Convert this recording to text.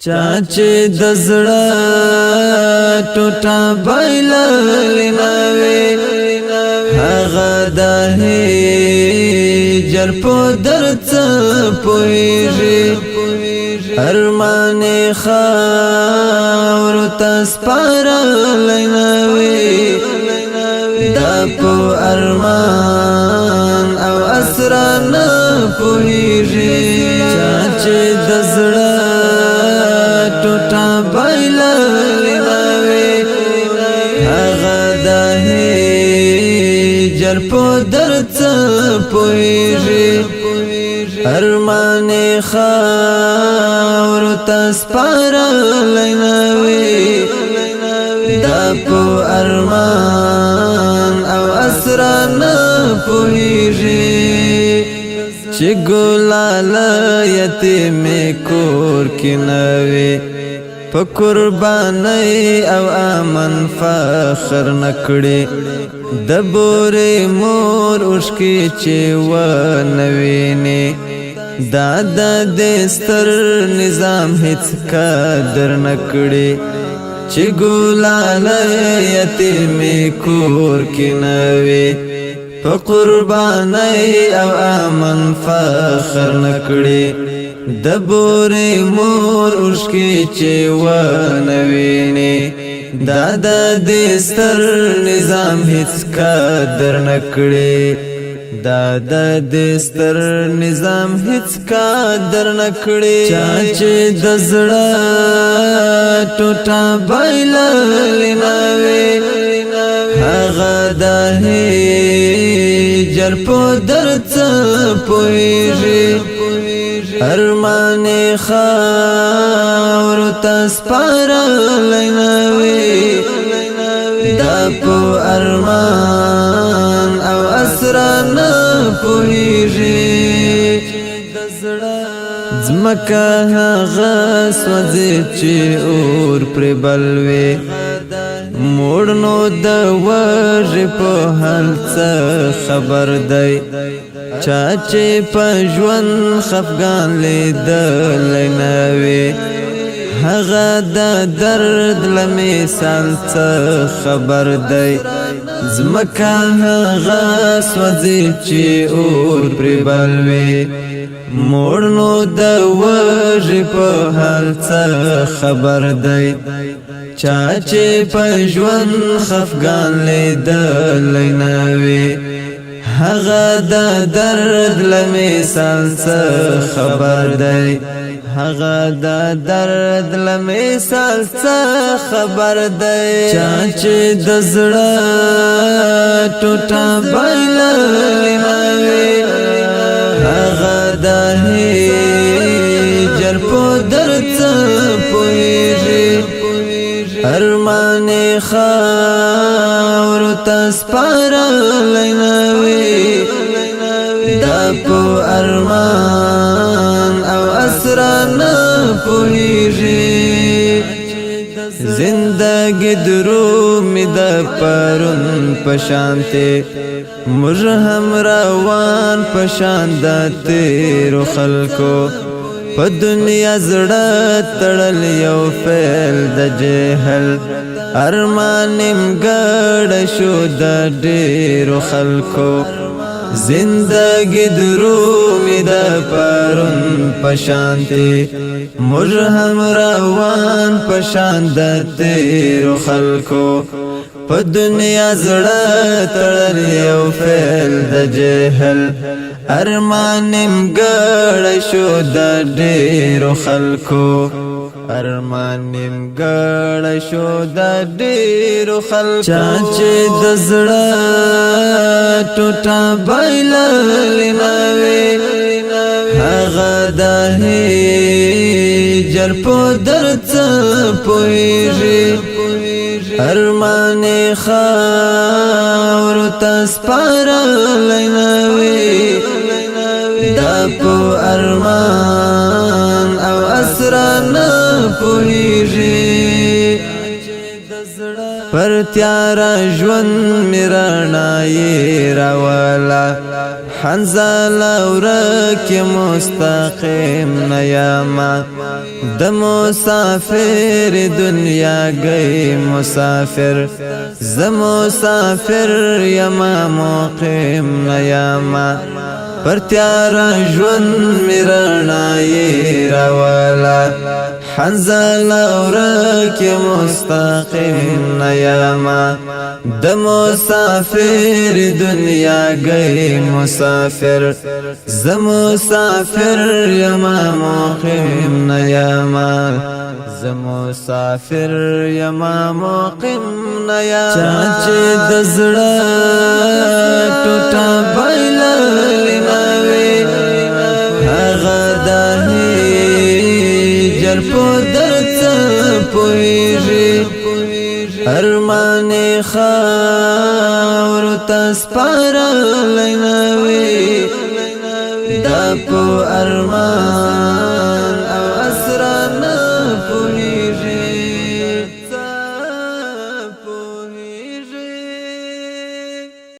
چاچه دزړه ټوټه بایللناوي هغه د هجر په درد پوهیږي ارمان خاورو ته سپارلناوي دا په ارمان او اسرار پوهیږي چاچه دزړه ټوټه بایللناوي هغه د هجر په درد پوهیږي ارمان خاورو ته سپارلناوي دا په ارمان او اسرار پوهیږي چې ګلاله یتیم کور کې نوي په قربانۍ او امن فخر نکړي د بورې مور اوښکې چې ونویني دا د ستر نظام هیڅ قدر نکړي چې ګلاله یتیم کور کې نوي په قربانۍ او امن فخر نکړي د بورې مور اوښکې چې ونویني دا د ستر نظام هیڅ قدر نکړي دا د ستر نظام هیڅ قدر نکړي چاچه د زړه ټوټه بایللناوي هغه د هجر په درد پوهیږي ارمان خاورو ته سپارلناوي دا په ارمان او اسرار پوهیږي ځمکه هغه سوځي چې اور پرې بل وي موړ نو د وژې په حال څه خبر دی چاچه په ژوند خفګان لیدلی نه وي هغه د درد له مثال څه خبر دی ځمکه هغه سوځي چې اور پرې بل وي موړ نو د وژې په حال څه خبر دی چاچه په ژوند خفګان لیدلی نه وي هغه د درد له مثال څه خبر دی هغه د درد له مثال څه خبر دی چاچه د زړه ټوټه بایللناوي هغه د هجر په درد پوهیږي ارمان خاورو ته سپارلناوي دا په ارمان او اسرار پوهیږي زندګي درومي د پرون پشانته موږ هم روان پشان د تیرو خلکو په دنیا زړه تړل یو فعل د جهل ارمانم ګډ شو د ډېرو خلکو زندګي درومي د پرون پشانته موږ هم روان پشان د تیرو خلکو په دنیا زړه تړل یو فعل د جهل ارمانم ګډ شو د ډېرو خلکو ارمانم ګډ شو د ډېرو خلکو چاچه د زړه ټوټه بایللناوي هغه د هجر په درد پوهیږي ارمان خاورو ته سپارلناوي دا په ارمان او اسرار پوهیږي پر تیارا ژوند می رڼایي راولا حنزله ورک مستقیم نه یما د مسافر دنیا گئی مسافر ز مسافر یما مقیم نه یما پر تیارا ژوند می رڼایي راولا حنزله ورک مستقیم نه یما د مسافر دنیا گئی مسافر ز مسافر یما مقیم نه یما ز مسافر یما مقیم نه یما چاچې د زړه ټوټه بایللې نه وي هغه د هجر په درد څه پوهېږي ارمان خاورو ته سپارلی نه وي دا په ارمان